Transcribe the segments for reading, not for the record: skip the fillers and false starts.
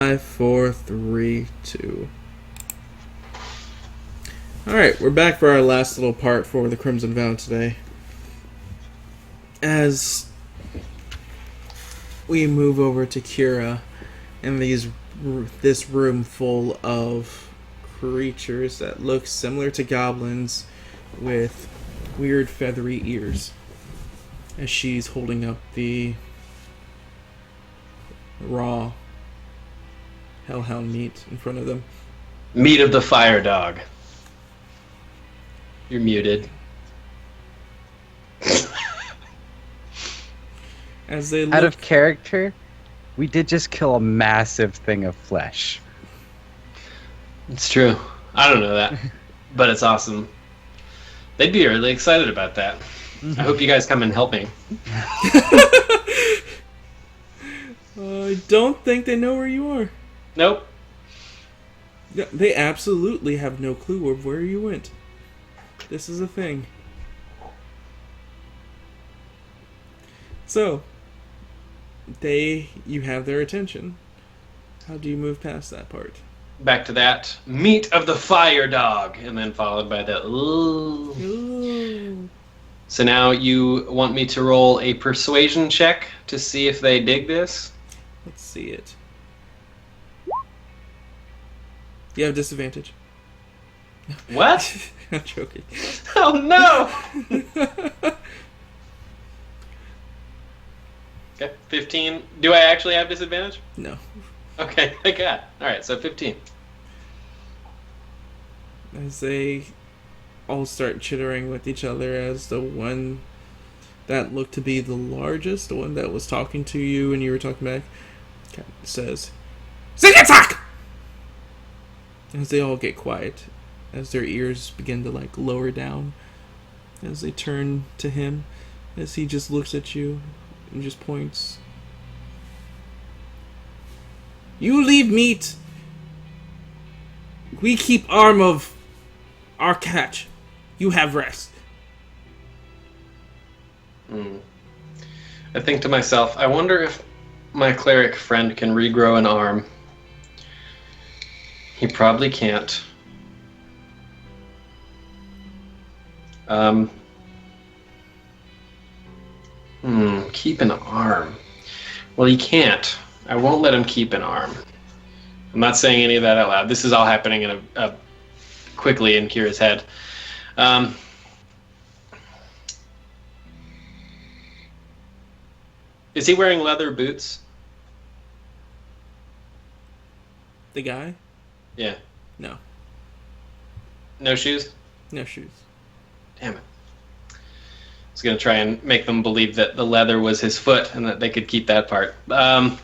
Five, four, three, two. Alright, we're back for our last little part for the Crimson Vow today. As we move over to Kira and this room full of creatures that look similar to goblins with weird feathery ears, as she's holding up the raw hellhound meat in front of them. Meat of the fire dog. You're muted. As they look, Out of character, we did just kill a massive thing of flesh. It's true. I don't know that, but it's awesome. They'd be really excited about that. I hope you guys come and help me. I don't think they know where you are. Nope. Yeah, they absolutely have no clue of where you went. This is a thing. So, you have their attention. How do you move past that part? Back to that. Meat of the fire dog. And then followed by the ooh. Ooh. So now you want me to roll a persuasion check to see if they dig this? Let's see it. You have disadvantage. What? I'm joking. Oh no! Okay, 15. Do I actually have disadvantage? No. Okay, thank God. Alright, so 15. As they all start chittering with each other, as the one that looked to be the largest, the one that was talking to you and you were talking back, says, "Sing-a-talk!" As they all get quiet, as their ears begin to lower down, as they turn to him, as he just looks at you and just points. "You leave meat. We keep arm of our catch. You have rest." I think to myself, I wonder if my cleric friend can regrow an arm. He probably can't. Keep an arm. Well, he can't. I won't let him keep an arm. I'm not saying any of that out loud. This is all happening in a quickly in Kira's head. Is he wearing leather boots? The guy? Yeah. No. No shoes? No shoes. Damn it. I was going to try and make them believe that the leather was his foot and that they could keep that part. I'll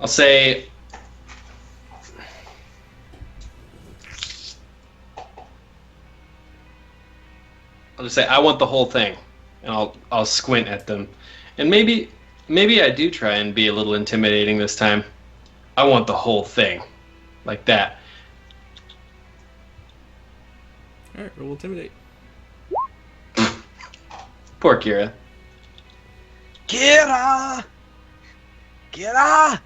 say... I'll just say, I want the whole thing. And I'll squint at them. And maybe I do try and be a little intimidating this time. I want the whole thing. Like that. Alright, roll intimidate. Poor Kira. Kira! Kira!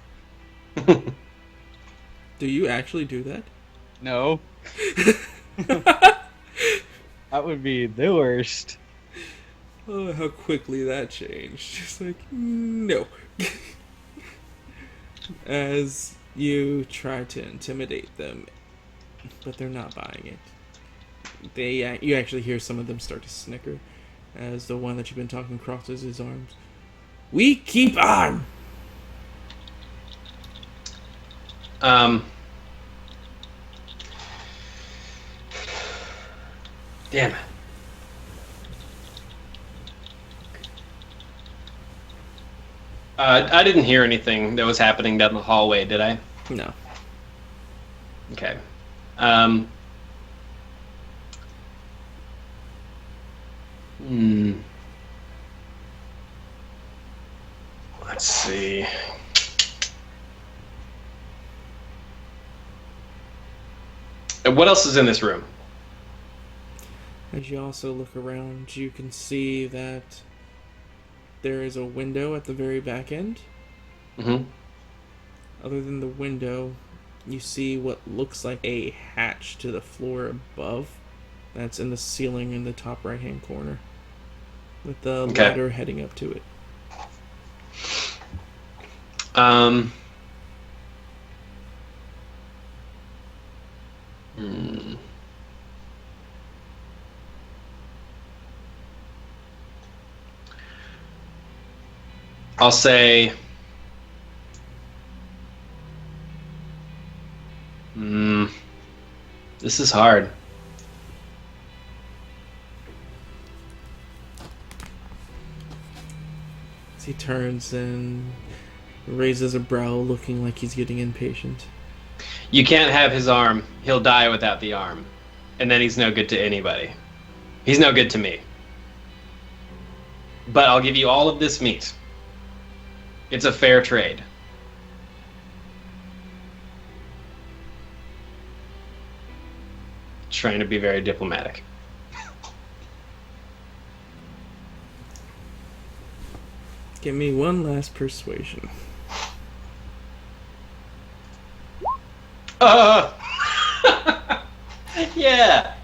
Do you actually do that? No. That would be the worst. Oh, how quickly that changed. Just no. As you try to intimidate them, but they're not buying it. You actually hear some of them start to snicker as the one that you've been talking crosses his arms. "We keep on!" Damn it. I didn't hear anything that was happening down the hallway, did I? No. Okay. Let's see. And what else is in this room? As you also look around, you can see that there is a window at the very back end. Mm-hmm. Other than the window, you see what looks like a hatch to the floor above. That's in the ceiling in the top right-hand corner, with the Okay. ladder heading up to it. Um. I'll say. This is hard. As he turns and raises a brow, looking like he's getting impatient. You can't have his arm. He'll die without the arm. And then he's no good to anybody. He's no good to me. But I'll give you all of this meat. It's a fair trade. Trying to be very diplomatic. Give me one last persuasion. Yeah.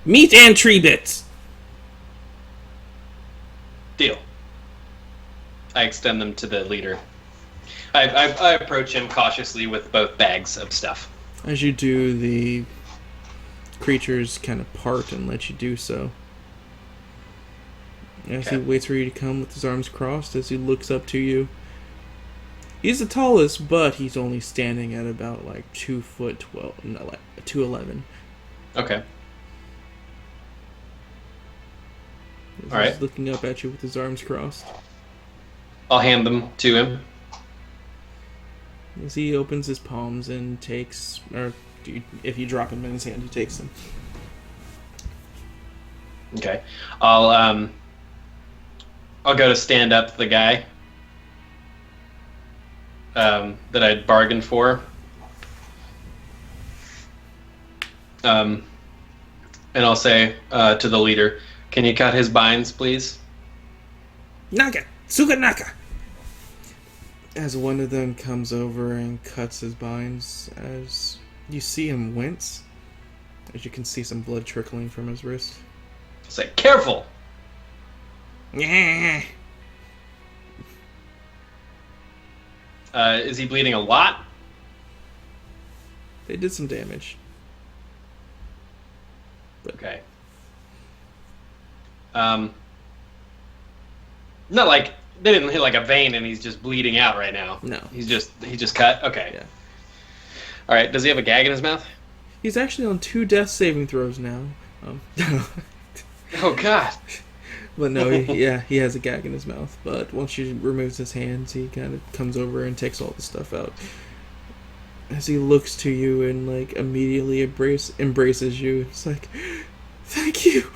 Meat and tree bits! Deal. I extend them to the leader. I approach him cautiously with both bags of stuff. As you do, the creatures kind of part and let you do so. As he Okay. waits for you to come with his arms crossed, as he looks up to you. He's the tallest, but he's only standing at about like 2'12", no, like 2'11". Okay. As All right. He's looking up at you with his arms crossed. I'll hand them to him. As he opens his palms and takes, or if you drop them in his hand, he takes them. Okay. I'll go to stand up to the guy that I'd bargained for. And I'll say to the leader, "Can you cut his binds, please?" Naka! Suga Naka! As one of them comes over and cuts his binds, as you see him wince, as you can see some blood trickling from his wrist. I'll say, "Careful!" Yeah. Is he bleeding a lot? They did some damage. Okay. Not like they didn't hit like a vein and he's just bleeding out right now. No. He just cut. Okay. Yeah. All right. Does he have a gag in his mouth? He's actually on 2 death saving throws now. Oh God. But no, he has a gag in his mouth. But once he removes his hands, he kind of comes over and takes all the stuff out. As he looks to you and like immediately embraces you, it's like, thank you.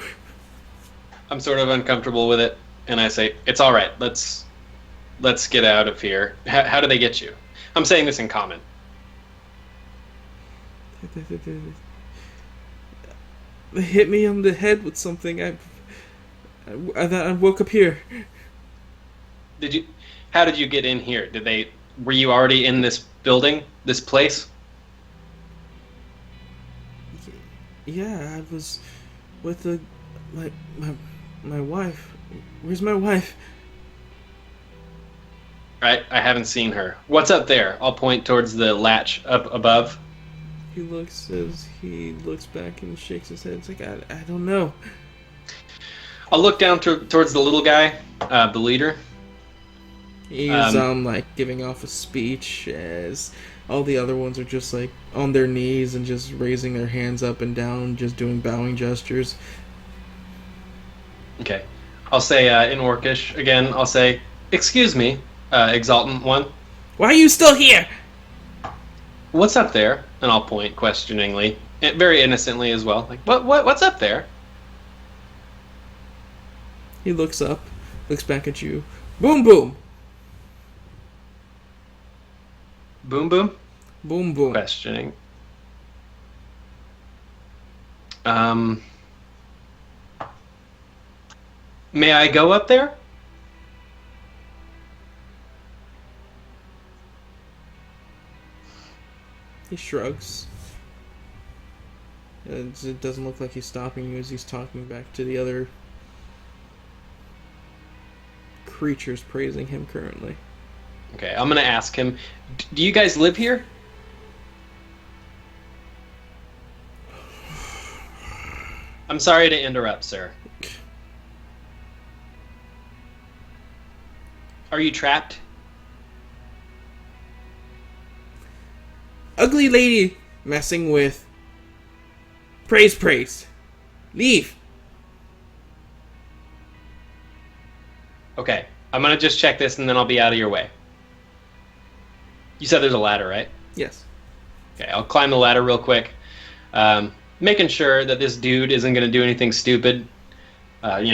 I'm sort of uncomfortable with it, and I say, "It's all right. Let's get out of here." How do they get you? I'm saying this in common. They hit me on the head with something. I woke up here. How did you get in here? Were you already in this building, this place? Yeah, I was with my wife. Where's my wife? Right, I haven't seen her. What's up there? I'll point towards the latch up above. He looks back and shakes his head. It's like, I don't know. I'll look down towards the little guy, the leader. He's like giving off a speech as all the other ones are just like on their knees and just raising their hands up and down, just doing bowing gestures. Okay. I'll say in Orcish again. I'll say, "Excuse me, Exaltant One. Why are you still here? What's up there?" And I'll point questioningly, very innocently as well. Like, what's up there? He looks up, looks back at you. Boom, boom. Boom Boom? Boom boom. Questioning. Um, may I go up there? He shrugs. It doesn't look like he's stopping you as he's talking back to the other creatures praising him currently. Okay, I'm gonna ask him. Do you guys live here? I'm sorry to interrupt, sir. Are you trapped? Ugly lady messing with praise. Leave. Okay, I'm gonna just check this and then I'll be out of your way. You said there's a ladder, right? Yes. Okay, I'll climb the ladder real quick. Making sure that this dude isn't gonna do anything stupid.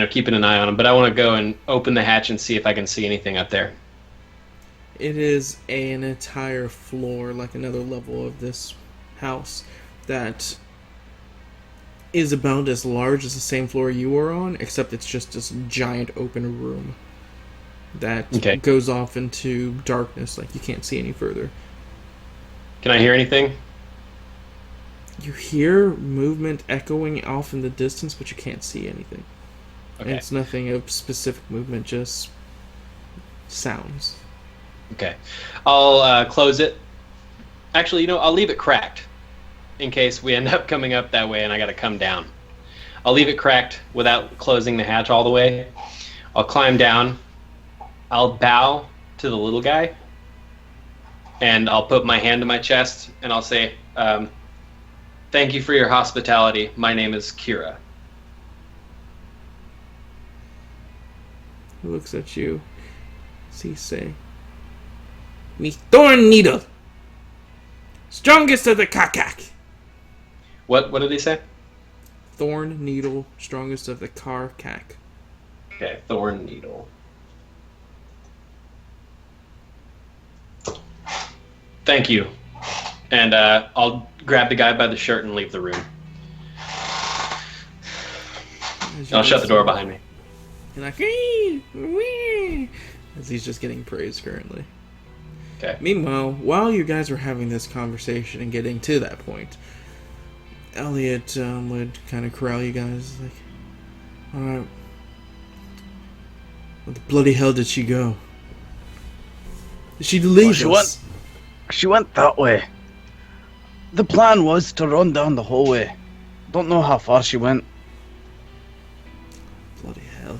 Keeping an eye on him. But I want to go and open the hatch and see if I can see anything up there. It is an entire floor, like another level of this house, that is about as large as the same floor you were on, except it's just this giant open room that goes off into darkness, like you can't see any further. Can I hear anything? You hear movement echoing off in the distance, but you can't see anything. Okay. And it's nothing of specific movement, just sounds. Okay. I'll close it. Actually, I'll leave it cracked in case we end up coming up that way and I gotta come down. I'll leave it cracked without closing the hatch all the way. I'll climb down. I'll bow to the little guy and I'll put my hand to my chest and I'll say, thank you for your hospitality. My name is Kira. He looks at you. As he say, "Me thorn needle, strongest of the Kakak." What did he say? Thorn needle, strongest of the Karkak. Okay, thorn needle. Thank you. And I'll grab the guy by the shirt and leave the room. I'll shut the door behind me. You're like, "Wee, wee," as he's just getting praised currently. Okay. Meanwhile, while you guys were having this conversation and getting to that point, Elliot would kind of corral you guys, like, "Alright, where the bloody hell did she go? Did she leave us?" She went that way. The plan was to run down the hallway. Don't know how far she went. Bloody hell.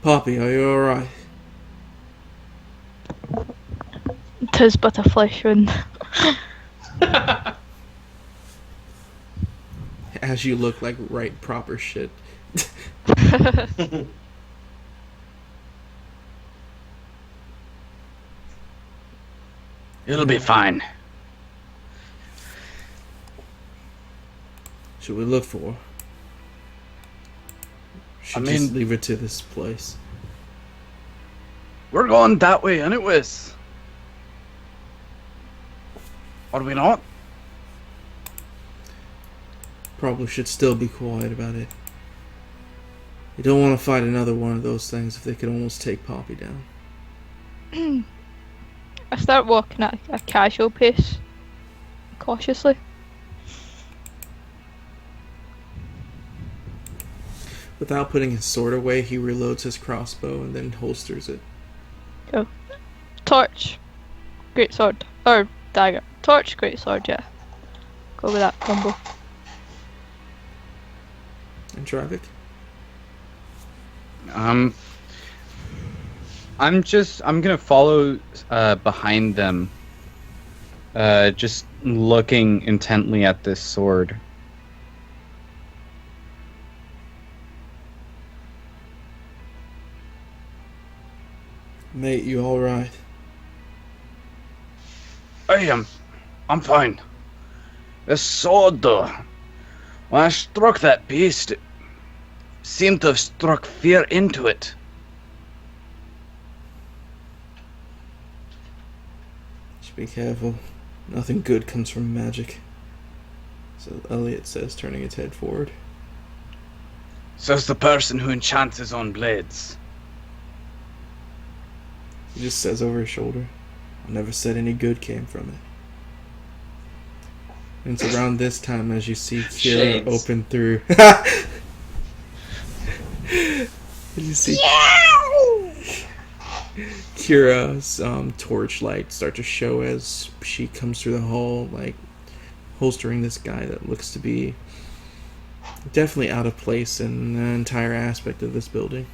Poppy, are you alright? 'Tis but a flesh wound. As you look like right proper shit. It'll be fine. Should we look for her? Should just leave her to this place. We're going that way anyways. Are we not? Probably should still be quiet about it. You don't want to fight another one of those things if they could almost take Poppy down. I start walking at a casual pace, cautiously. Without putting his sword away, he reloads his crossbow and then holsters it. Go. Torch, great sword, or dagger. Torch, great sword, yeah. Go with that combo. And Travik? I'm gonna follow behind them, just looking intently at this sword. Mate, you alright? I'm fine. The sword, though. When I struck that beast, it seemed to have struck fear into it. Just be careful. Nothing good comes from magic. So Elliot says, turning his head forward. Says the person who enchants his own blades. He just says over his shoulder, I never said any good came from it. And it's around this time as you see Kira Shades. open through. You see Kira's torchlight start to show as she comes through the hall, like holstering this guy that looks to be definitely out of place in the entire aspect of this building.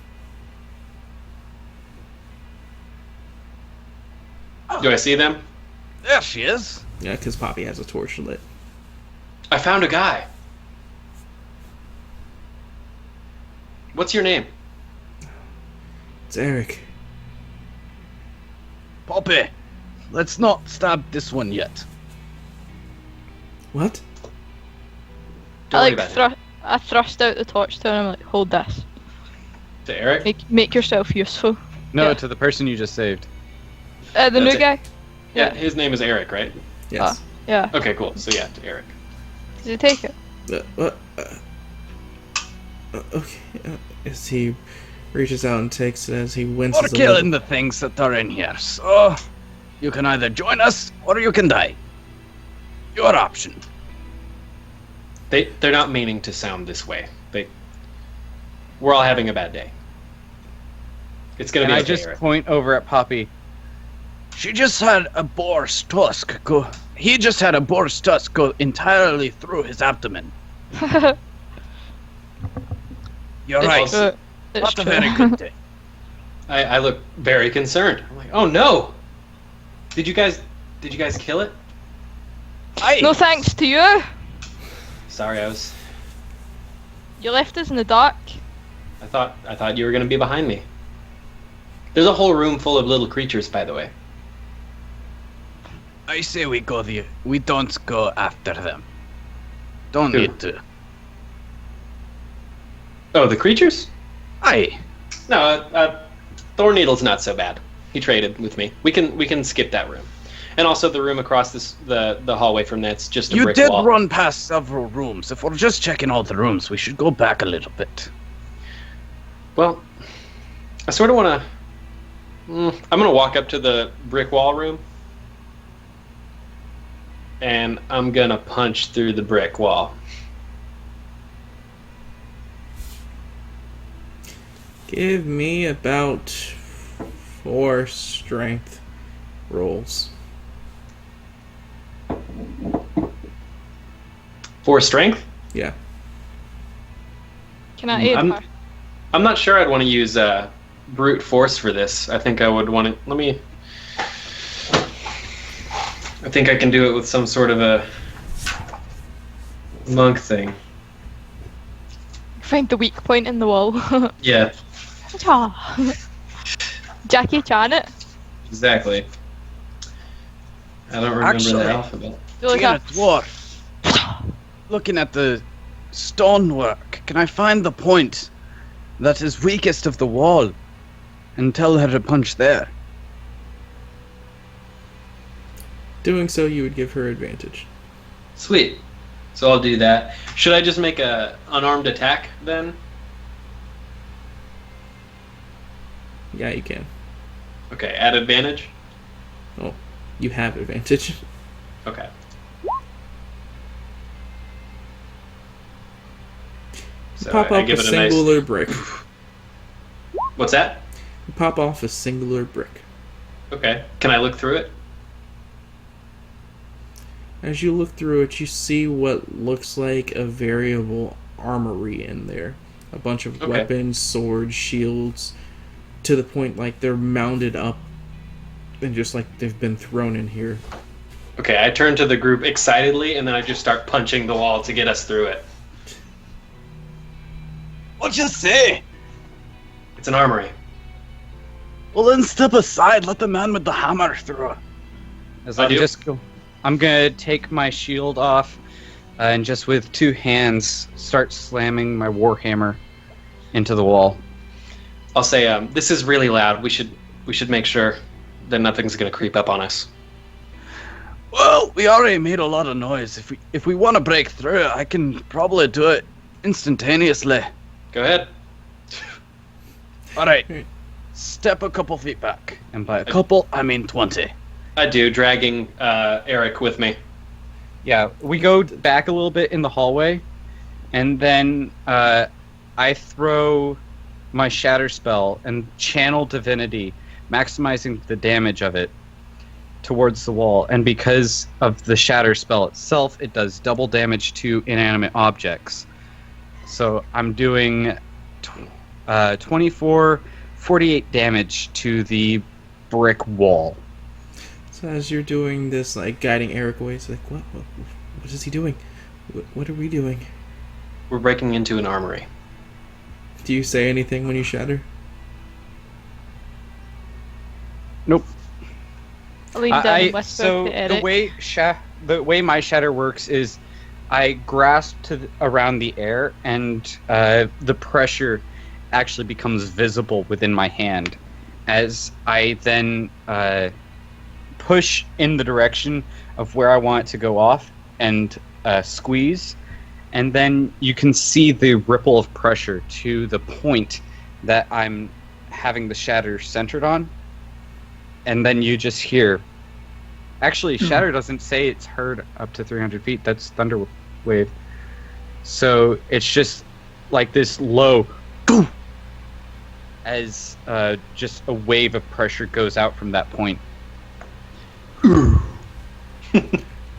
Do I see them? There she is. Yeah, because Poppy has a torch lit. I found a guy. What's your name? It's Eric. Poppy, let's not stab this one yet. What? Don't I worry like about it. I thrust out the torch to him and I'm like, hold this. To Eric? Make yourself useful. No, Yeah. to the person you just saved. The That's new it. guy? Yeah, his name is Eric, right? Yes. Yeah. Okay, cool. So yeah, to Eric. Did you take it? What? Okay. As he reaches out and takes it, as he winces We're a little. killing the things that are in here, so you can either join us or you can die. Your option. They're not meaning to sound this way. We're all having a bad day. It's gonna And be I okay, just Eric. point over at Poppy. She just had a boar's tusk go. He just had a boar's tusk go entirely through his abdomen. You're right. true. It's Not a true. very good day. I look very concerned. I'm like, oh no! Did you guys kill it? No thanks to you. Sorry, You left us in the dark. I thought you were gonna be behind me. There's a whole room full of little creatures, by the way. I say we don't go after them. Don't Who? need to. Oh, the creatures? Aye. No, Thorneedle's not so bad. He traded with me. We can skip that room, and also the room across the hallway from that's just a You brick did wall. run past several rooms. If we're just checking all the rooms, we should go back a little bit. Well, I sort of want to. I'm gonna walk up to the brick wall room, and I'm gonna punch through the brick wall. Give me about 4 strength rolls. 4 strength. Yeah. Can I aid I'm- her? I'm not sure I'd want to use brute force for this. I think I would want to. I think I can do it with some sort of a monk thing. Find the weak point in the wall. Yeah, Jackie Chan it. exactly. I don't remember Actually- the alphabet. Do like Being a a dwarf, looking at the stonework, can I find the point that is weakest of the wall and tell her to punch there? Doing so, you would give her advantage. Sweet. So I'll do that. Should I just make a unarmed attack then? Yeah, you can. Okay, at advantage. You have advantage. Okay. So Pop I off a give it a nice. singular brick. What's that? You pop off a singular brick. Okay. Can I look through it? As you look through it, you see what looks like a variable armory in there. A bunch of Okay. weapons, swords, shields, to the point like they're mounted up and just like they've been thrown in here. Okay, I turn to the group excitedly, and then I just start punching the wall to get us through it. What'd you say? It's an armory. Well, then step aside. Let the man with the hammer through. As I I'm do. just I'm gonna take my shield off, and just with 2 hands start slamming my warhammer into the wall. I'll say, this is really loud. We should make sure that nothing's gonna creep up on us. Well, we already made a lot of noise. If we want to break through, I can probably do it instantaneously. Go ahead. All right. Step a couple feet back, and by a couple, I mean 20. I do, dragging Eric with me. Yeah, we go back a little bit in the hallway, and then I throw my Shatter spell and channel Divinity, maximizing the damage of it towards the wall. And because of the Shatter spell itself, it does double damage to inanimate objects. So I'm doing 24, 48 damage to the brick wall. So as you're doing this, like guiding Eric away, it's like, what is he doing? What are we doing? We're breaking into an armory. Do you say anything when you shatter? Nope. I'll lean down and whisper So to Eric. the way my shatter works is I grasp around the air, and the pressure actually becomes visible within my hand as I then push in the direction of where I want it to go off and squeeze, and then you can see the ripple of pressure to the point that I'm having the shatter centered on. And then you just hear... Actually, Shatter doesn't say it's heard up to 300 feet. That's Thunder Wave. So it's just like this low... Boom! As just a wave of pressure goes out from that point.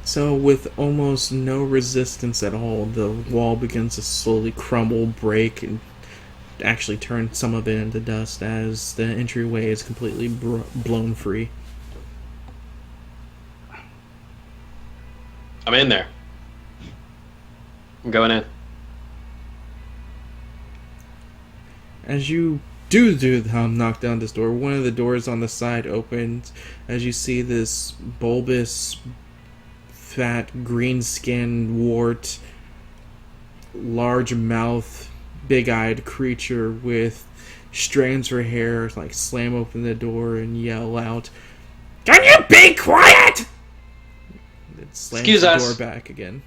So with almost no resistance at all, the wall begins to slowly crumble, break, and actually turn some of it into dust as the entryway is completely blown free. I'm in there. I'm going in. As you do knock down this door, one of the doors on the side opens as you see this bulbous, fat, green-skinned, wart, large mouth, big-eyed creature with strands of hair like slam open the door and yell out, "Can you be quiet?" It slams Excuse the us. door back again.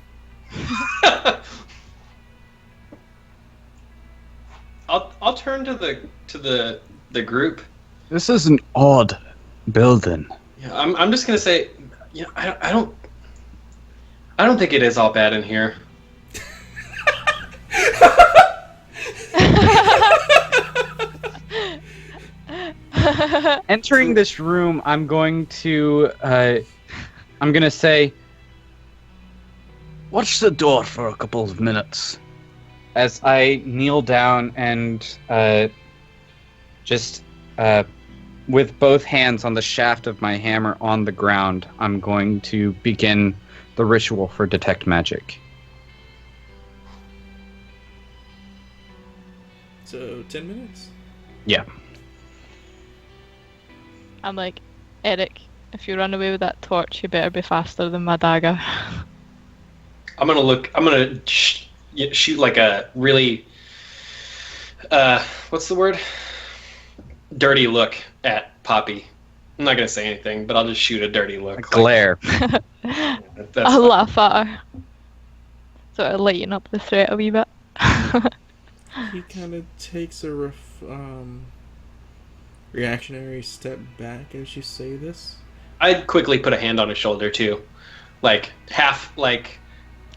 I'll turn to the group. This is an odd building. Yeah, I'm just gonna say, I don't think it is all bad in here. Entering this room, I'm going to say, Watch the door for a couple of minutes. as I kneel down and with both hands on the shaft of my hammer on the ground, I'm going to begin the ritual for Detect Magic. So, 10 minutes? Yeah. I'm like, Eric, if you run away with that torch, you better be faster than my dagger. I'm gonna shoot like a really, what's the word? Dirty look at Poppy. I'm not gonna say anything, but I'll just shoot a dirty look. Glare. That's I'll fine. laugh at her. Sort of lighten up the threat a wee bit. He kind of takes a reactionary step back as you say this. I'd quickly put a hand on his shoulder too, like half like.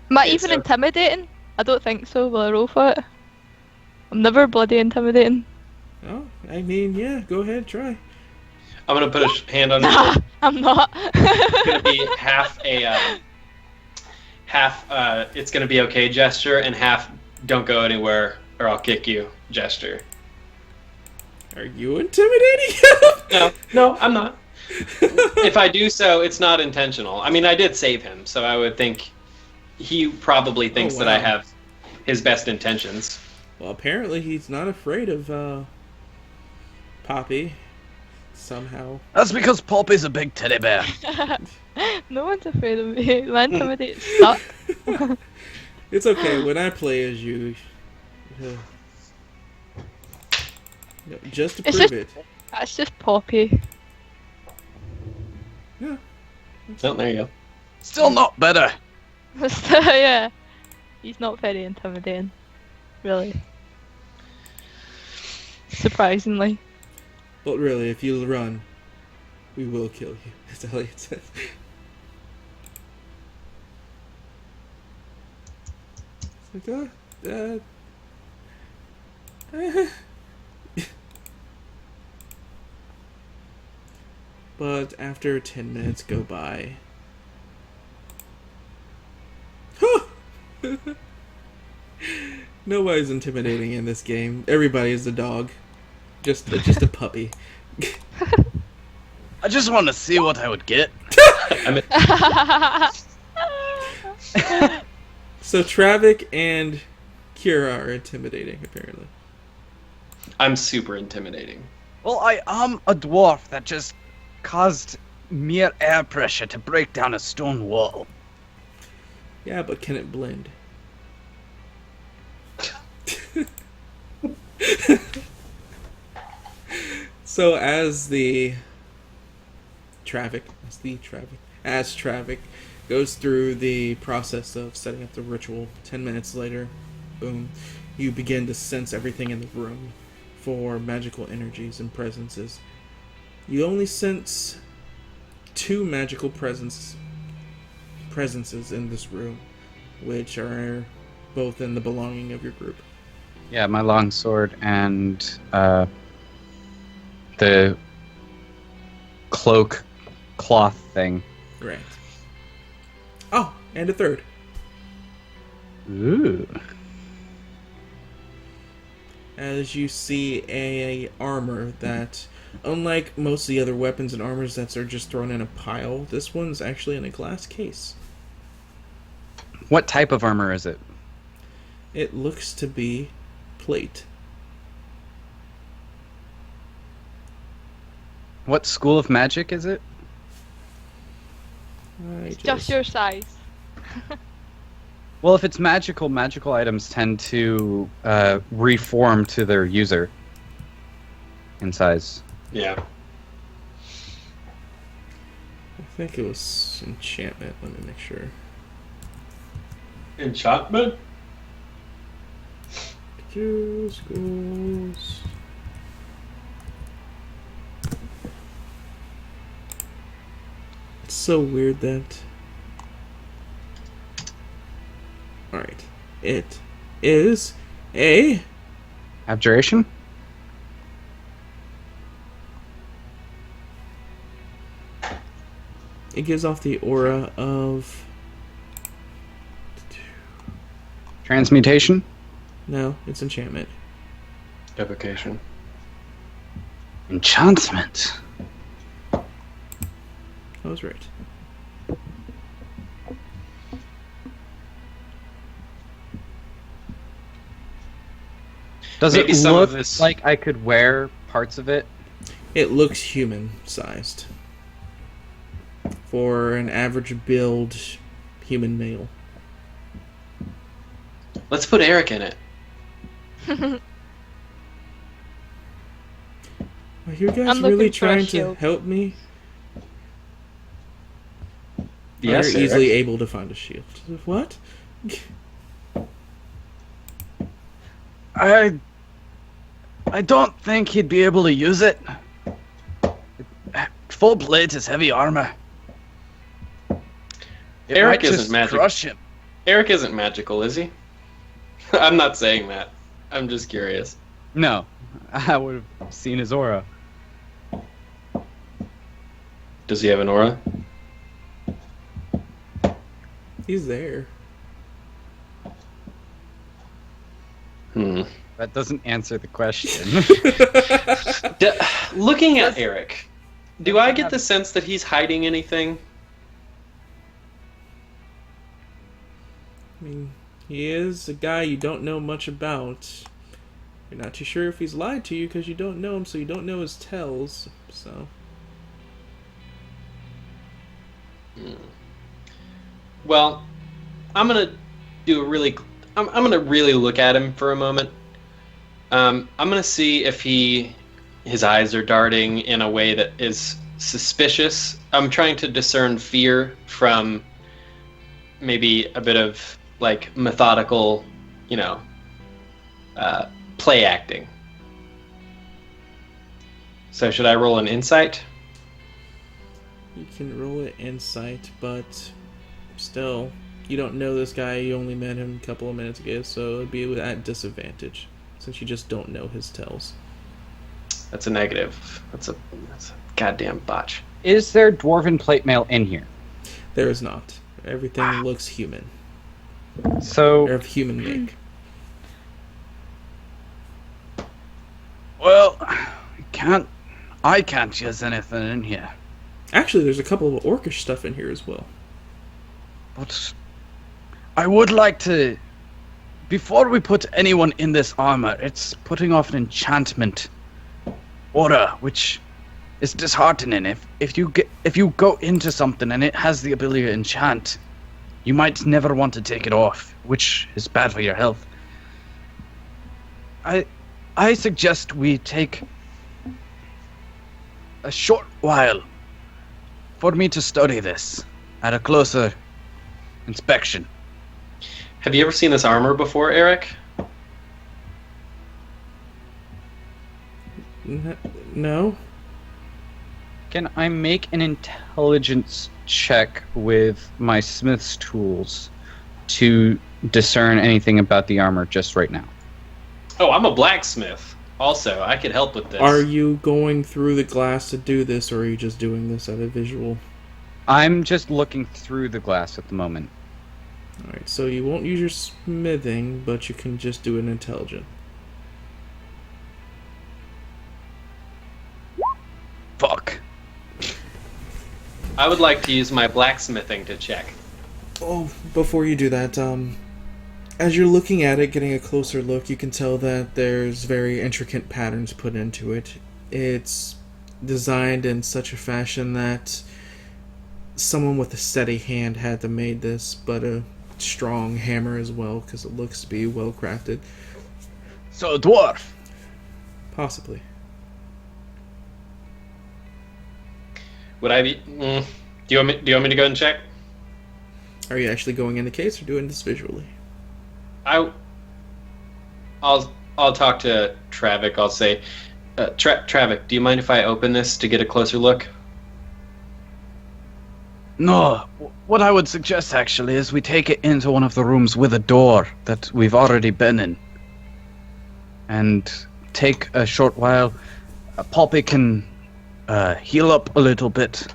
Am I It's even a- intimidating? I don't think so. Will I roll for it? I'm never bloody intimidating. Oh, I mean, yeah, go ahead, try. I'm gonna put a hand on his shoulder. I'm not. It's gonna be half a it's gonna be okay gesture and half don't go anywhere or I'll kick you gesture. Are you intimidating him? No, I'm not. If I do so, it's not intentional. I mean, I did save him, so I would think he probably thinks that I wow. have his best intentions. Well, apparently he's not afraid of, Poppy. Somehow. That's because Poppy's a big teddy bear. No one's afraid of me. My intimidates suck. It's okay, when I play as you... just to It's prove just- it. That's just Poppy. Yeah. Oh, there you go. Still not better. So, yeah. He's not very intimidating. Really. Surprisingly. But really, if you run, we will kill you, as Elliot says. It's like, But after 10 minutes go by... Nobody's intimidating in this game. Everybody is a dog. Just a puppy. I just want to see what I would get. So Travik and Kira are intimidating, apparently. I'm super intimidating. Well, I am a dwarf that just caused mere air pressure to break down a stone wall. Yeah, but can it blend? So as Travik goes through the process of setting up the ritual, 10 minutes later, boom, you begin to sense everything in the room for magical energies and presences. You only sense 2 magical presences in this room, which are both in the belonging of your group. Yeah, my longsword and the cloth thing. Right. Oh, and a third. Ooh. As you see a armor that, unlike most of the other weapons and armors that are just thrown in a pile, this one's actually in a glass case. What type of armor is it? It looks to be plate. What school of magic is it? Just your size. Well, if it's magical items tend to reform to their user in size. Yeah. I think it was enchantment. Let me make sure. Enchantment? Schools. It's so weird that... Alright. It is a... Abjuration? It gives off the aura of... Transmutation? No, it's enchantment. Evocation. Enchantment. I was right. Does Maybe it some look of this- like I could wear parts of it? It looks human-sized. For an average build human male. Let's put Eric in it. Are you guys I'm really looking for a trying to shield. help me? Yes, You're easily Eric. able to find a shield. What? I don't think he'd be able to use it. Full plate is heavy armor. It Eric might isn't just magic. crush him. Eric isn't magical, is he? I'm not saying that. I'm just curious. No. I would have seen his aura. Does he have an aura? He's there. That doesn't answer the question. Looking at Eric, do I get the sense that he's hiding anything? I mean, he is a guy you don't know much about. You're not too sure if he's lied to you because you don't know him, so you don't know his tells. So, Well, I'm gonna do a really. I'm gonna really look at him for a moment. I'm gonna see if his eyes are darting in a way that is suspicious. I'm trying to discern fear from maybe a bit of like methodical, you know, play acting. So should I roll an insight? You can roll it insight, but still, you don't know this guy. You only met him a couple of minutes ago, so it'd be at disadvantage since you just don't know his tells. That's a negative. That's a goddamn botch. Is there dwarven plate mail in here? There is not. Everything looks human, So or of human make. Well, I can't use anything in here. Actually, there's a couple of orcish stuff in here as well. But I would like to, before we put anyone in this armor, it's putting off an enchantment aura, which is disheartening. If you go into something and it has the ability to enchant, you might never want to take it off, which is bad for your health. I suggest we take a short while for me to study this at a closer inspection. Have you ever seen this armor before, Eric? No? can I make an intelligence check with my smith's tools to discern anything about the armor just right now? Oh, I'm a blacksmith. Also, I could help with this. Are you going through the glass to do this, or are you just doing this at a visual? I'm just looking through the glass at the moment. Alright, so you won't use your smithing, but you can just do an intelligent. Fuck. I would like to use my blacksmithing to check. Oh, before you do that, as you're looking at it, getting a closer look, you can tell that there's very intricate patterns put into it. It's designed in such a fashion that someone with a steady hand had to made this, but a strong hammer as well, because it looks to be well crafted. So a dwarf. Possibly. Would I be? Do you want me? Do you want me to go and check? Are you actually going in the case or doing this visually? I'll talk to Travik. I'll say, Travik, do you mind if I open this to get a closer look? No, what I would suggest actually is we take it into one of the rooms with a door that we've already been in. And take a short while. Poppy can heal up a little bit.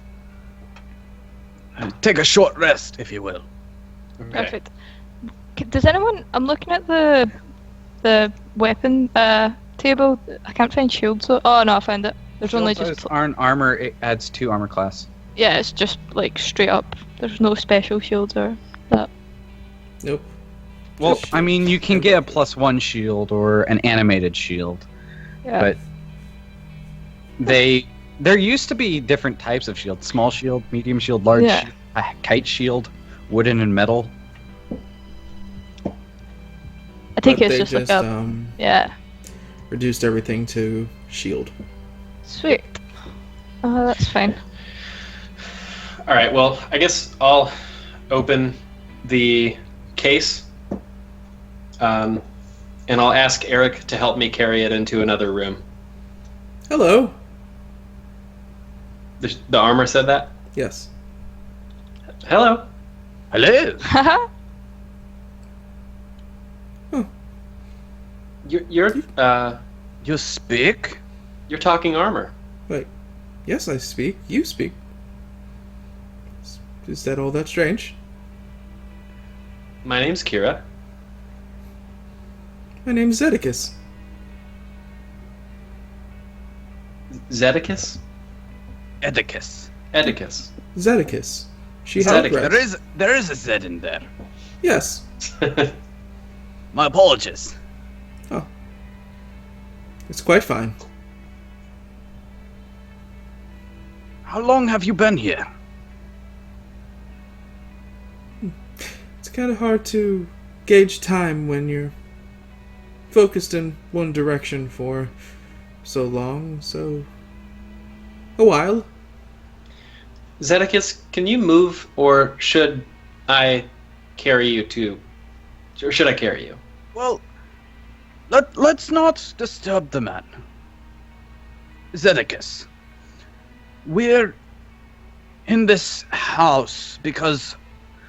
Take a short rest, if you will. Okay. Perfect. Does anyone? I'm looking at the weapon table. I can't find shields. Oh no, I found it. There's only Shield just size aren't armor. It adds 2 armor class. yeah, it's just like straight up. There's no special shields or that. Nope. Well, Just I mean, you can get a +1 shield or an animated shield, Yeah. but there used to be different types of shield: small shield, medium shield, large, Yeah. shield, a kite shield, wooden and metal. I think But it's they just like a yeah. reduced everything to shield. Sweet. That's fine. All right. Well, I guess I'll open the case, and I'll ask Eric to help me carry it into another room. Hello. The armor said that. Yes. Hello. Hello. Haha. You're You speak? you're talking armor. Wait. Yes, I speak. You speak. Is that all that strange? My name's Kira. My name's Zedicus. Zedicus. Edicus. Edicus. Zedicus. She Zedicus. had breath. There is a Z in there. Yes. My apologies. It's quite fine. How long have you been here? It's kind of hard to gauge time when you're focused in one direction for so long, so... a while. Zedicus, can you move, or should I carry you to, or should I carry you? Well, let's not disturb the man. Zedekis, we're in this house because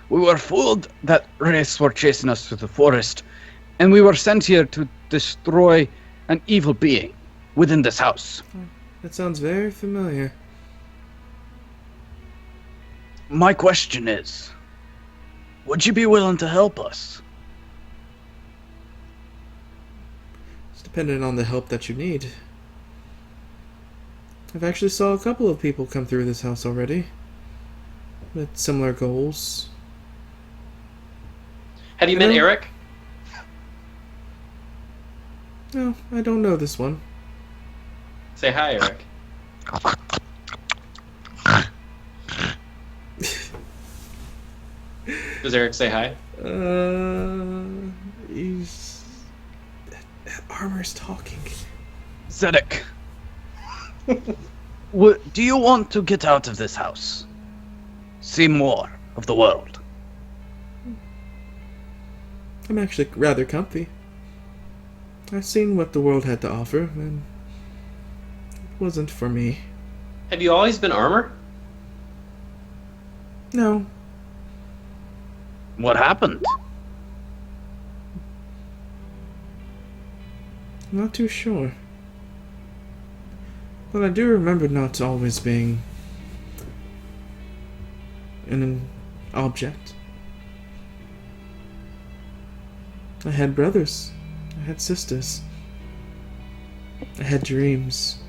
we were fooled that wraiths were chasing us through the forest, and we were sent here to destroy an evil being within this house. That sounds very familiar. My question is, would you be willing to help us? It's dependent on the help that you need. I've actually saw a couple of people come through this house already with similar goals. Have you met Hello? Eric? No, I don't know this one. Say hi, Eric. Does Eric say hi? He's... That armor's talking. Zedek, do you want to get out of this house? See more of the world? I'm actually rather comfy. I've seen what the world had to offer, and it wasn't for me. Have you always been armor? No, What happened? not too sure. But I do remember not always being an object. I had brothers. I had sisters. I had dreams.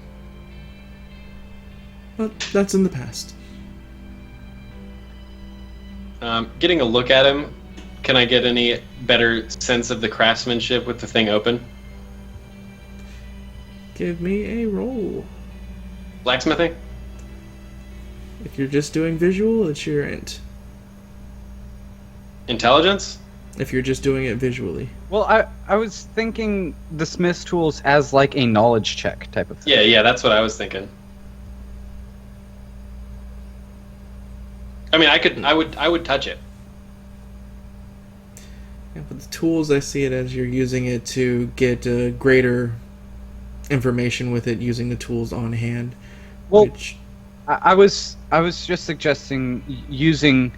But that's in the past. Getting a look at him, can I get any better sense of the craftsmanship with the thing open? Give me a roll. Blacksmithing? If you're just doing visual, it's your int. Intelligence? If you're just doing it visually. Well, I was thinking the Smith's tools as like a knowledge check type of thing. Yeah, that's what I was thinking. I mean, I would touch it. Yeah, but the tools, I see it as you're using it to get greater information with it using the tools on hand. Well, Which, I was just suggesting using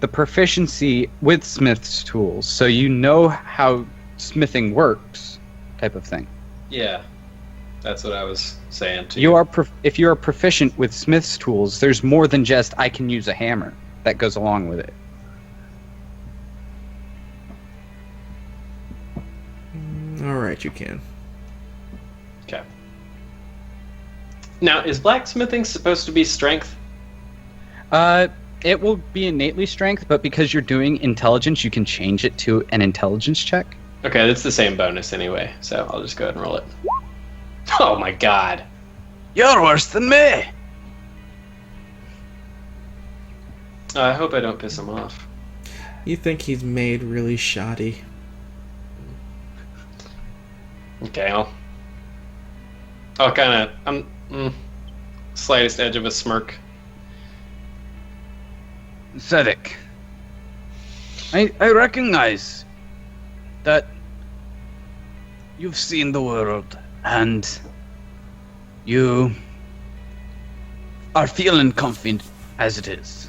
the proficiency with Smith's tools, so you know how smithing works, type of thing. Yeah, that's what I was saying to You are if you are proficient with Smith's tools, there's more than just I can use a hammer that goes along with it. alright, you can. Okay. Now, is blacksmithing supposed to be strength? It will be innately strength, but because you're doing intelligence, you can change it to an intelligence check. Okay, that's the same bonus anyway, so I'll just go ahead and roll it. Oh my god. You're worse than me! I hope I don't piss him off. You think he's made really shoddy. Okay, I'll kind of, slightest edge of a smirk. Zedek, I recognize that you've seen the world and you are feeling comfy as it is.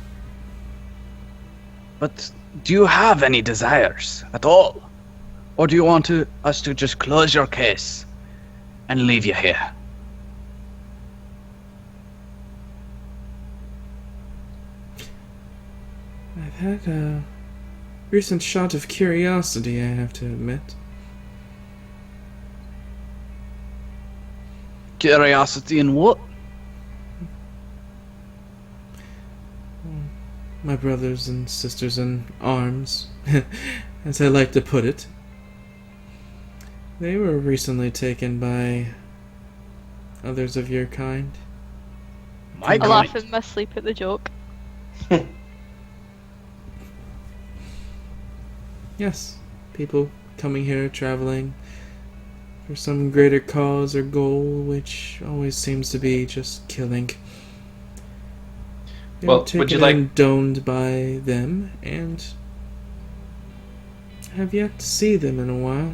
But do you have any desires at all? Or do you want us to just close your case and leave you here? I've had a recent shot of curiosity, I have to admit. Curiosity in what? My brothers and sisters in arms, as I like to put it. They were recently taken by others of your kind. My I laugh kind. in my sleep at the joke. Yes, people coming here, traveling for some greater cause or goal, which always seems to be just killing. They Well, were would you taken like- and doned by them, and I have yet to see them in a while.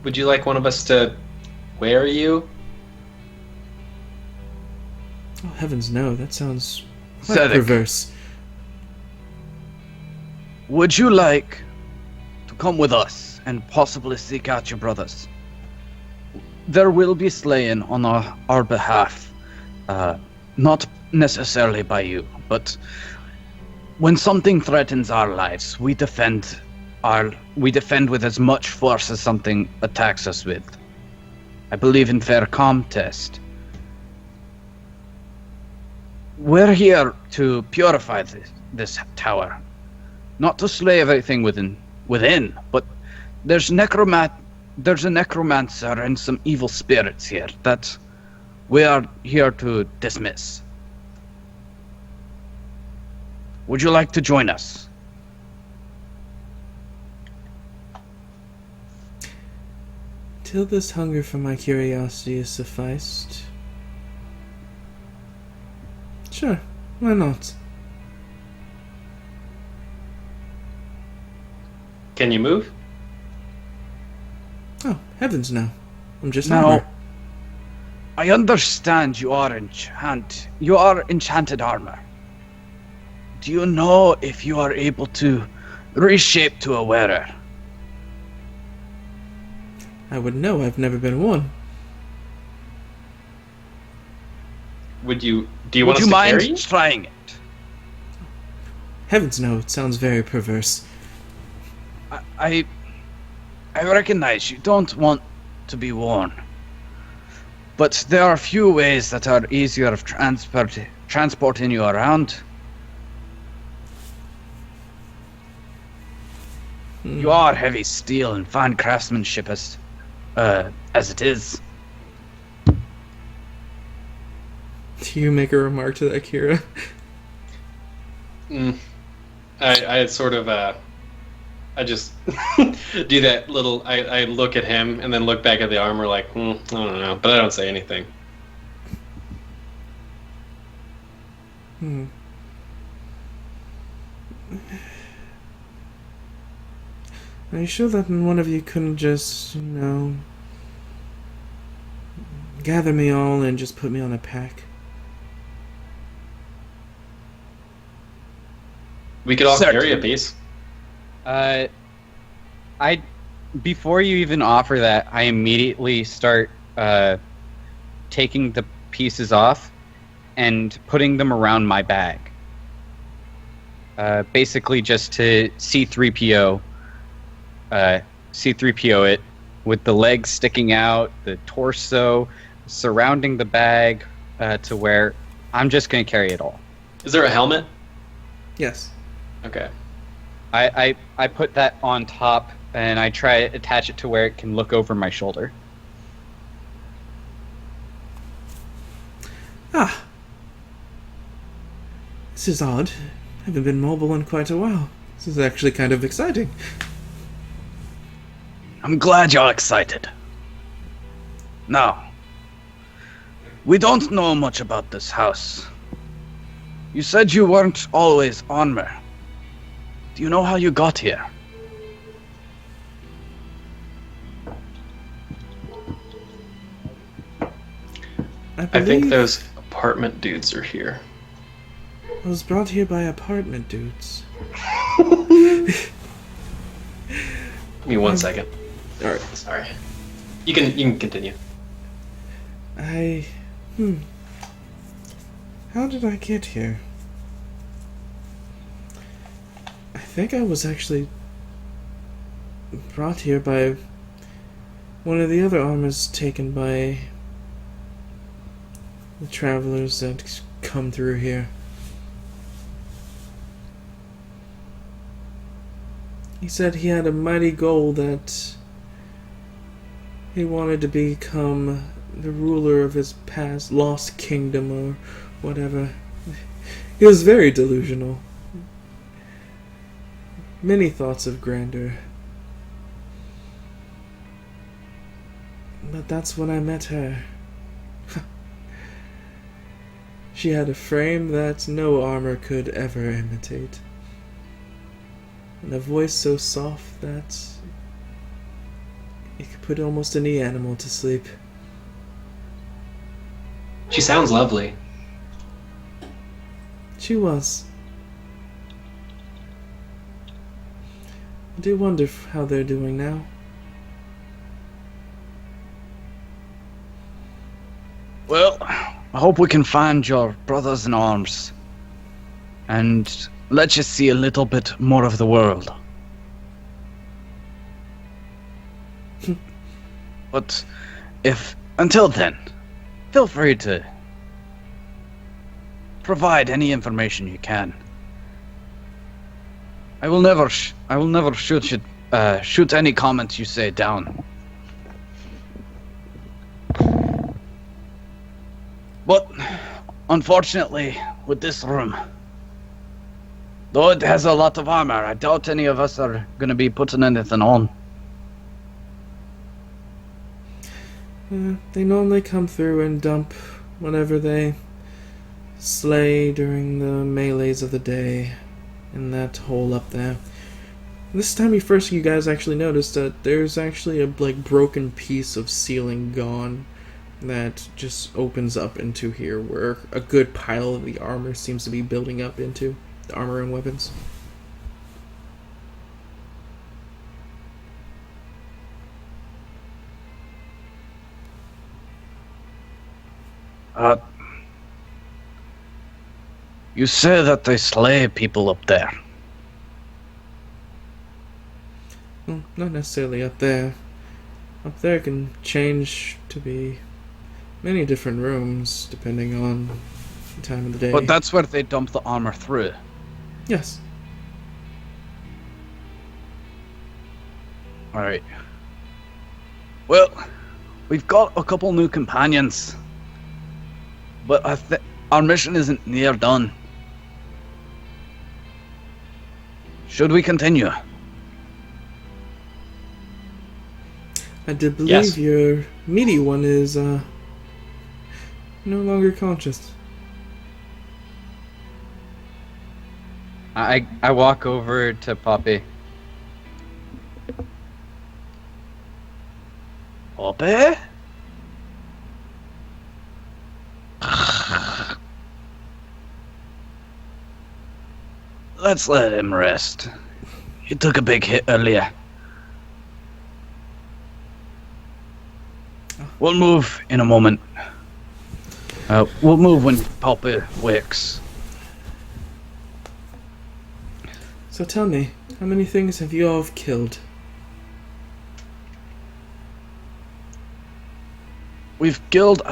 Would you like one of us to wear you? Oh, heavens no, that sounds quite Zedek, perverse. would you like to come with us and possibly seek out your brothers? There will be slaying on our behalf. Not necessarily by you, but when something threatens our lives, we defend with as much force as something attacks us with. I believe in fair contest. We're here to purify this tower, not to slay everything within, but there's a necromancer and some evil spirits here that we are here to dismiss. Would you like to join us? Till this hunger for my curiosity is sufficed. Sure, why not? Can you move? Oh, heavens no. I'm just Now, armor. I understand you are enchanted armor. Do you know if you are able to reshape to a wearer? I would know, I've never been one. Do you Would want us you to mind carry you? trying it? Heavens no, it sounds very perverse. I recognize you don't want to be worn. But there are few ways that are easier of transporting you around. You are heavy steel and fine craftsmanship as it is. Do you make a remark to that, Kira? I sort of I just do that little. I look at him and then look back at the armor like I don't know, but I don't say anything. Are you sure that one of you couldn't just, gather me all and just put me on a pack? We could all carry a Certainly. piece. Before you even offer that, I immediately start taking the pieces off and putting them around my bag. Basically just to C3PO it with the legs sticking out, the torso surrounding the bag to where I'm just going to carry it all. Is there a helmet? Yes. Okay. I put that on top and I try to attach it to where it can look over my shoulder. Ah. This is odd. I haven't been mobile in quite a while. This is actually kind of exciting. I'm glad you're excited. Now, we don't know much about this house. You said you weren't always armor. Do you know how you got here? I believe think those apartment dudes are here. I was brought here by apartment dudes. Give me 1 second. Alright. Sorry. You can continue. How did I get here? I think I was actually brought here by one of the other armors taken by the travelers that come through here. He said he had a mighty goal that he wanted to become the ruler of his past lost kingdom or whatever. He was very delusional. Many thoughts of grandeur. But that's when I met her. She had a frame that no armor could ever imitate. and a voice so soft that it could put almost any animal to sleep. She sounds lovely. She was. I do wonder how they're doing now. Well, I hope we can find your brothers in arms and let you see a little bit more of the world. But if until then, feel free to provide any information you can. I will never shoot any comments you say down. But unfortunately, with this room, though it has a lot of armor, I doubt any of us are gonna be putting anything on. They normally come through and dump whenever they slay during the melees of the day in that hole up there. This time you guys actually noticed that there's actually a broken piece of ceiling gone that just opens up into here where a good pile of the armor seems to be building up into. The armor and weapons. You say that they slay people up there. Well, not necessarily up there. Up there can change to be many different rooms depending on the time of the day. But that's where they dump the armor through. Yes. Alright. Well, we've got a couple new companions. But our mission isn't near done. Should we continue? I did believe Yes. your meaty one is no longer conscious. I walk over to Poppy. Poppy? Let's let him rest. He took a big hit earlier. We'll move in a moment. We'll move when Poppy wakes. So tell me, how many things have you all killed? We've killed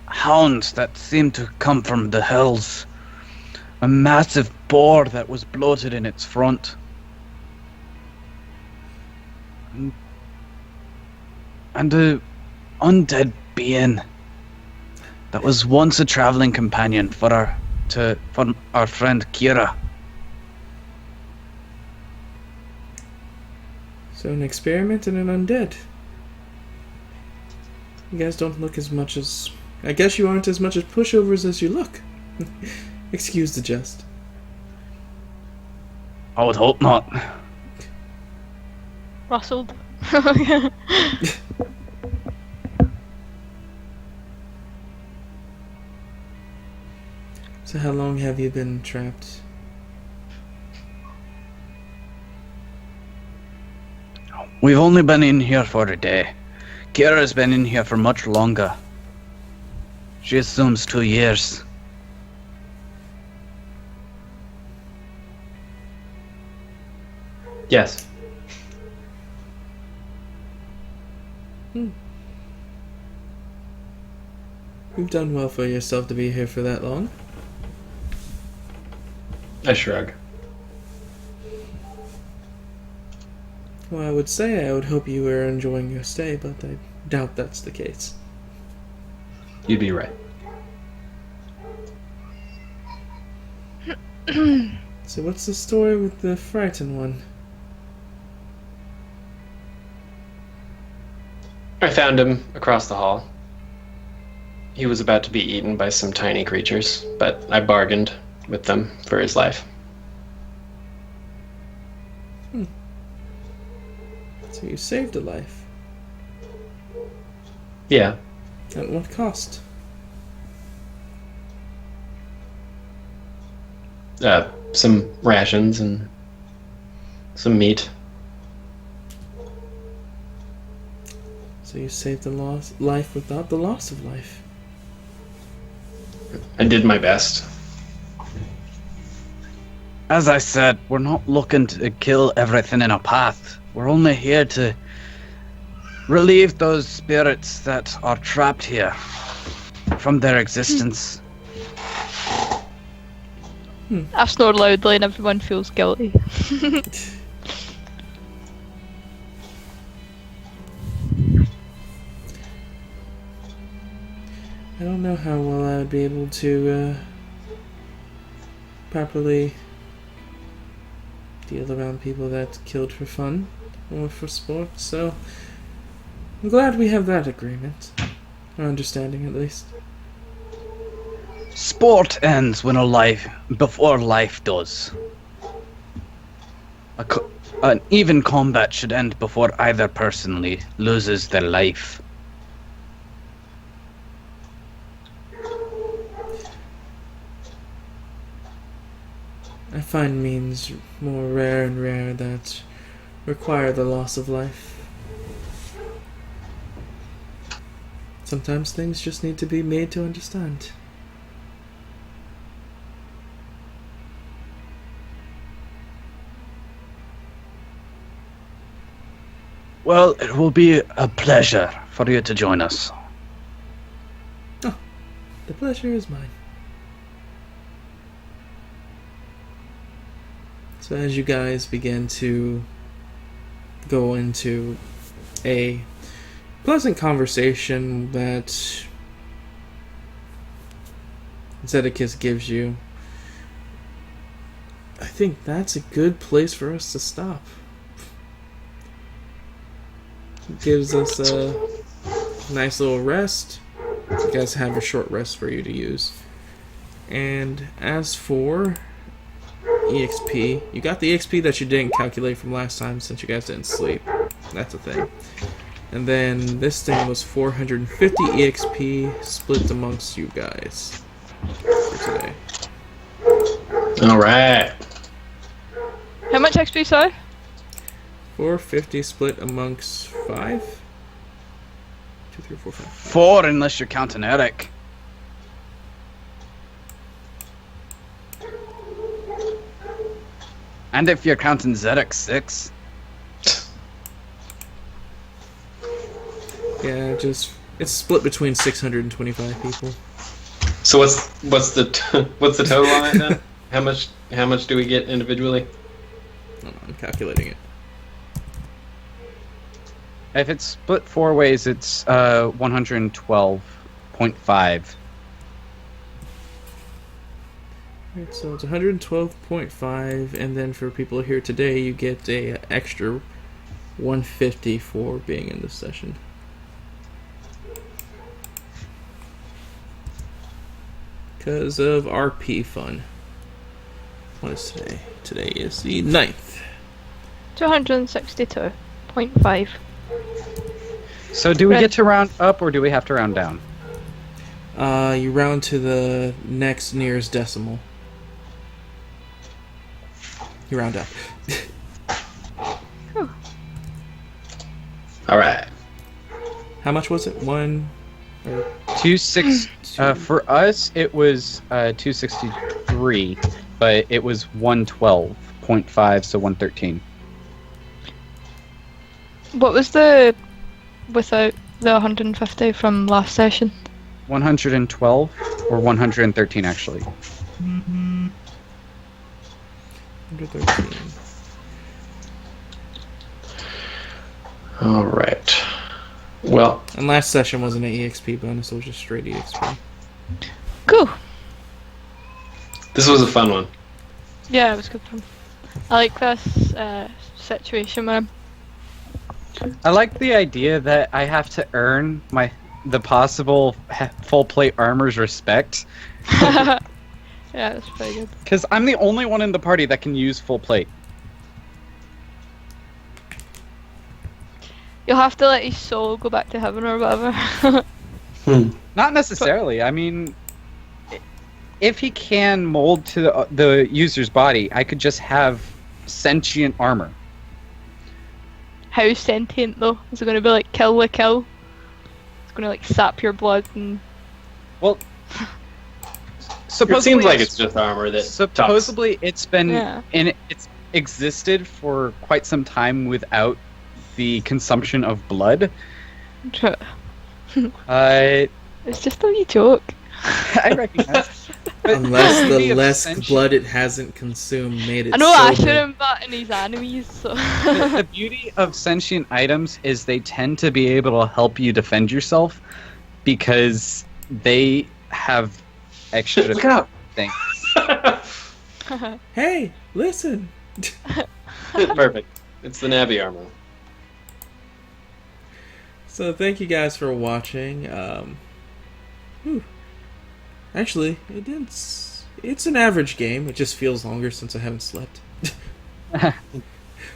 hounds that seem to come from the hills. A massive boar that was bloated in its front. And a undead being that was once a traveling companion for our friend Kira. So an experiment and an undead. You guys don't look as much as... I guess you aren't as much as pushovers as you look. Excuse the jest. I would hope not. Rustled. So how long have you been trapped? We've only been in here for a day. Kira's been in here for much longer. She assumes 2 years. Yes. You've done well for yourself to be here for that long. I shrug. Well, I would say I would hope you were enjoying your stay, but I doubt that's the case. You'd be right. So what's the story with the frightened one? I found him across the hall. He was about to be eaten by some tiny creatures, but I bargained with them for his life. Hmm. So you saved a life. Yeah. At what cost? Some rations and some meat. So you saved a life without the loss of life. I did my best. As I said, we're not looking to kill everything in our path. We're only here to relieve those spirits that are trapped here from their existence. I snore loudly and everyone feels guilty. I don't know how well I would be able to properly deal around people that killed for fun or for sport, so I'm glad we have that agreement. Or understanding, at least. Sport ends when before life does. An even combat should end before either person loses their life. I find means more rare and rare that require the loss of life. Sometimes things just need to be made to understand. Well, it will be a pleasure for you to join us. The pleasure is mine. So as you guys begin to go into a pleasant conversation that Zedekis gives you, I think that's a good place for us to stop. It gives us a nice little rest. You guys have a short rest for you to use. And as for EXP, you got the EXP that you didn't calculate from last time since you guys didn't sleep. That's a thing. And then this thing was 450 EXP split amongst you guys for today. Alright. How much XP, sorry? 450 split amongst 5? 2, 3, 4, 5. 4 unless you're counting Eric. And if you're counting Zedek, 6. Yeah, it's split between 625 people. So what's the total on it then? How much do we get individually? Hold on, I'm calculating it. If it's split 4 ways, it's 112.5. Alright, so it's 112.5, and then for people here today, you get a extra 150 for being in this session. Because of RP fun. What is today? Today is the 9th. 262.5. So do we Red. get to round up or do we have to round down? You round to the next nearest decimal. You round up. Alright. How much was it? 1 or 26. For us, it was 263, but it was 112.5, so 113. What was the without the 150 from last session? 112 or 113 actually. 113. Alright. Well, And last session wasn't an EXP bonus, it was just straight EXP. Cool. this was a fun one. Yeah, it was good fun. I like this situation where I like the idea that I have to earn the possible full plate armor's respect, yeah, it's pretty good. because I'm the only one in the party that can use full plate. You'll have to let his soul go back to heaven or whatever. Not necessarily. I mean, if he can mold to the user's body, I could just have sentient armor. How sentient though? Is it going to be like kill with kill? It's going to like sap your blood and. Well, It supposedly seems like it's just armor that talks. supposedly it's been Yeah. it's existed for quite some time without the consumption of blood. It's just a wee joke. I recognize. But Unless the beauty of less sentient- blood it hasn't consumed made it I know sober. Asher and that in his enemies, so. the beauty of sentient items is they tend to be able to help you defend yourself because they have extra Look out! things. Hey, listen. Perfect. It's the Navi armor. So thank you guys for watching. Actually, it's an average game. It just feels longer since I haven't slept. I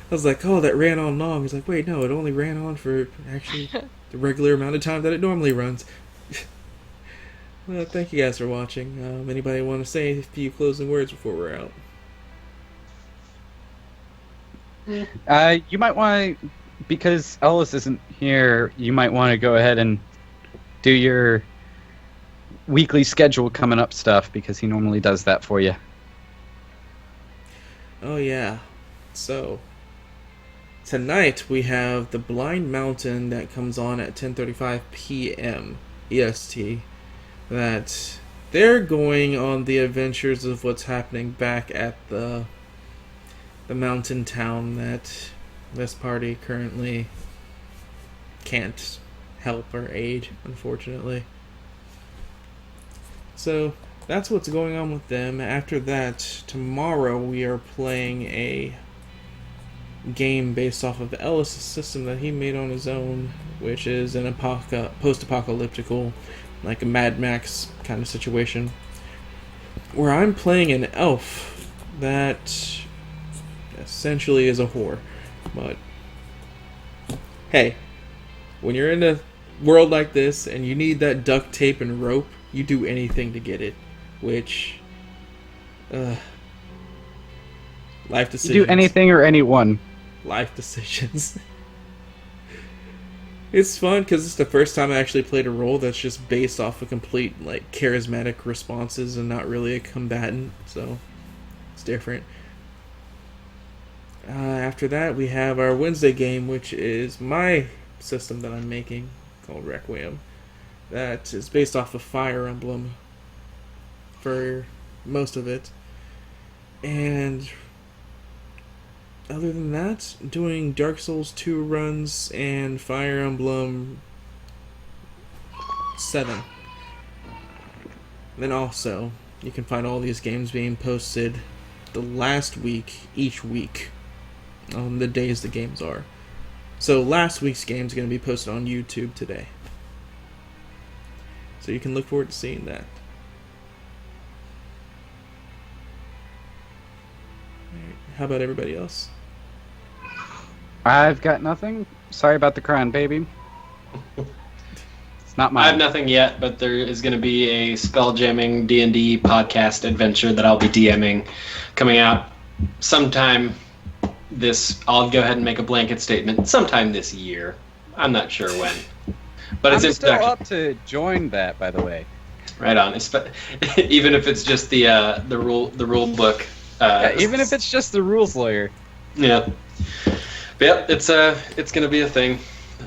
was like, oh, that ran on long. It's like, wait, no, it only ran on for actually the regular amount of time that it normally runs. Well, thank you guys for watching. Anybody want to say a few closing words before we're out? You might want to, because Ellis isn't here, you might want to go ahead and do your weekly schedule coming up stuff because he normally does that for you. Oh yeah. So tonight we have the Blind Mountain that comes on at 10:35 p.m. EST. That they're going on the adventures of what's happening back at the mountain town that this party currently can't help or aid, unfortunately. So that's what's going on with them. After that, tomorrow we are playing a game based off of Ellis' system that he made on his own, which is an post-apocalyptical, like a Mad Max kind of situation, where I'm playing an elf that essentially is a whore. But hey, when you're in a world like this and you need that duct tape and rope, you do anything to get it, which life You decisions. do anything or anyone. Life decisions. It's fun because it's the first time I actually played a role that's just based off of complete like charismatic responses and not really a combatant, so it's different. After that, we have our Wednesday game, which is my system that I'm making called Requiem. That is based off of Fire Emblem for most of it. And other than that, doing Dark Souls 2 runs and Fire Emblem 7. Then also, you can find all these games being posted the last week, each week, on the days the games are. So last week's game is going to be posted on YouTube today. So you can look forward to seeing that. Alright, how about everybody else? I've got nothing. Sorry about the crying, baby. It's not I have mine. nothing yet, but there is going to be a Spelljamming D&D podcast adventure that I'll be DMing coming out sometime this. I'll go ahead and make a blanket statement. Sometime this year. I'm not sure when. But it's I'm in still production. up to join that, by the way. Right on. Even if it's just the rule book. Even if it's just the rules lawyer. Yeah. But yep, it's gonna be a thing.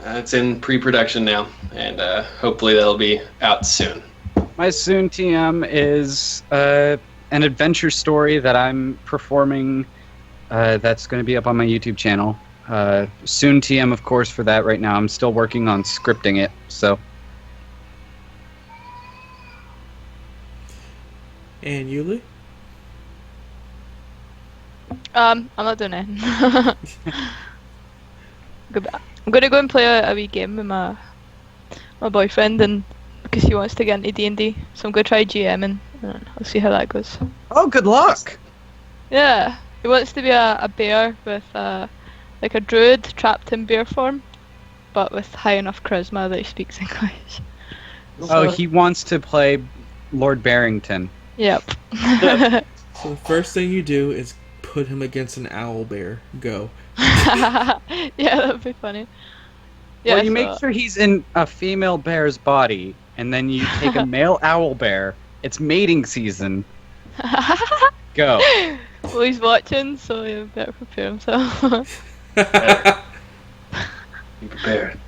It's in pre-production now, and hopefully that'll be out soon. My soon TM is an adventure story that I'm performing. That's going to be up on my YouTube channel. Soon TM, of course, for that right now. I'm still working on scripting it, so. And Yuli? I'm not doing it. I'm gonna go and play a wee game with my boyfriend, and because he wants to get into D&D, so I'm gonna try GMing, and I'll see how that goes. Oh, good luck! Yeah, he wants to be a bear with like a druid trapped in bear form. but with high enough charisma that he speaks English. Oh, he wants to play Lord Barrington. Yep. So the first thing you do is put him against an owl bear. Go. Yeah, that'd be funny. Yeah, Well, you so- make sure he's in a female bear's body, and then you take a male owl bear. It's mating season. Go. Well, he's watching, so he better prepare himself. Be prepared.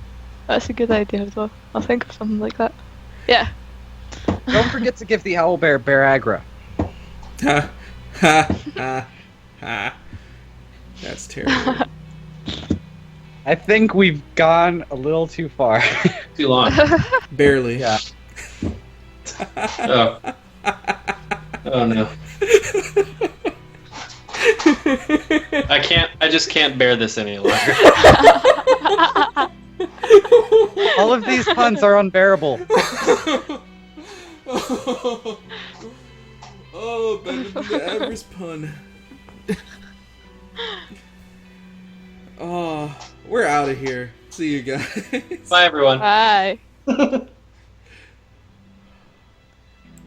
That's a good idea as well. I'll think of something like that. Yeah. Don't forget to give the owl bear Bearagra. Ha ha ha ha. That's terrible. I think we've gone a little too far. Too long. Barely. Yeah. Oh. Oh no. I just can't bear this any longer. All of these puns are unbearable. Oh, better than the average pun. Oh, we're out of here. See you guys. Bye everyone. Bye.